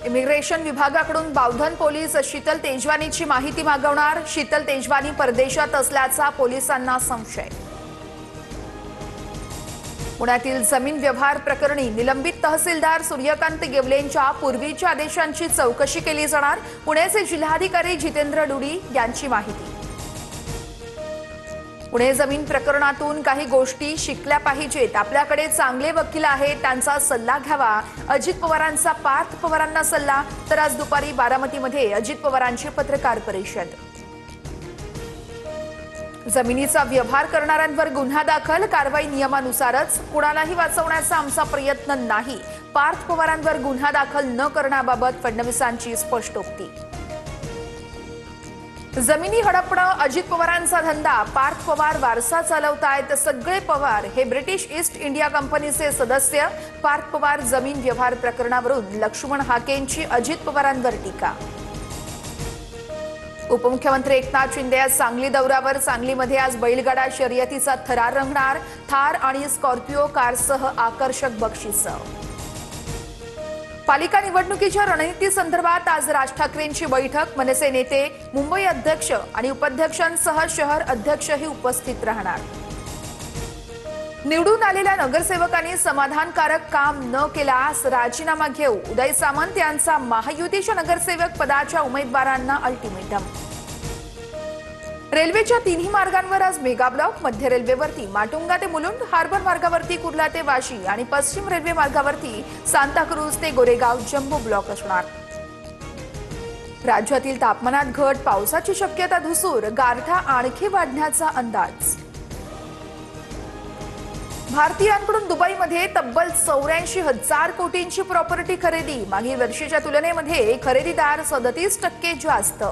Immigration विभागाकडून Bavdhan police Sheetal तेजवानीची माहिती मागवणार। शीतल तेजवानी परदेशात असल्याचा पोलिसांना संशय। पुण्यातील जमीन व्यवहार प्रकरणी निलंबित तहसीलदार सूर्यकांत गेवलेंच्या पूर्वीच्या आदेशांची चौकशी केली जाणार। पुण्याचे जिल्हाधिकारी जितेंद्र डुडी यांची माहिती। पुणे जमीन प्रकरणातून काही गोष्टी शिकल्या पाहिजेत। आपल्याकडे चांगले वकील आहेत, त्यांचा सल्ला घ्यावा। अजित पवारांचा पार्थ पवारांना सल्ला। तर आज दुपारी बारामतीमध्ये अजित पवारांची पत्रकार परिषद। जमिनीचा व्यवहार करणाऱ्यांवर गुन्हा दाखल, कारवाई नियमानुसारच। कुणालाही वाचवण्याचा आमचा प्रयत्न नाही। पार्थ पवारांवर गुन्हा दाखल न करण्याबाबत फडणवीसांची स्पष्टोक्ती। जमिनी हडपणं अजित पवारांचा धंदा, पार्थ पवार वारसा चालवतायत। सगळे पवार हे ब्रिटिश ईस्ट इंडिया कंपनीचे सदस्य। पार्थ पवार जमीन व्यवहार प्रकरणावरून लक्ष्मण हाकेंची अजित पवारांवर टीका। उपमुख्यमंत्री एकनाथ शिंदे आज सांगली दौऱ्यावर। सांगलीमध्ये आज बैलगाडा शर्यतीचा थरार रंगणार। थार आणि स्कॉर्पिओ कारसह आकर्षक बक्षिसं। पालिका निवडणुकीच्या रणनीती संदर्भात आज राज ठाकरेंची बैठक। मनसे नेते, मुंबई अध्यक्ष आणि उपाध्यक्षांसह शहर अध्यक्षही उपस्थित राहणार। निवडून आलेल्या नगरसेवकांनी समाधानकारक काम न केल्यास राजीनामा घेऊ, उदय सामंत यांचा महायुतीच्या नगरसेवक पदाच्या उमेदवारांना अल्टिमेटम। रेल्वेच्या तिन्ही मार्गांवर आज मेगा ब्लॉक। मध्य रेल्वेवरती माटुंगा ते मुलुंड, हार्बर मार्गावरती कुर्ला ते वाशी आणि पश्चिम रेल्वे मार्गावरती सांताक्रूज ते गोरेगाव जम्बो ब्लॉक असणार। राज्यातील तापमानात घट, पावसाची शक्यता धुसूर, गारठा आणखी वाढण्याचा अंदाज। भारतीयांकडून दुबईमध्ये तब्बल 84,000 कोटींची प्रॉपर्टी खरेदी। मागील वर्षीच्या तुलनेमध्ये खरेदीदार 37% जास्त।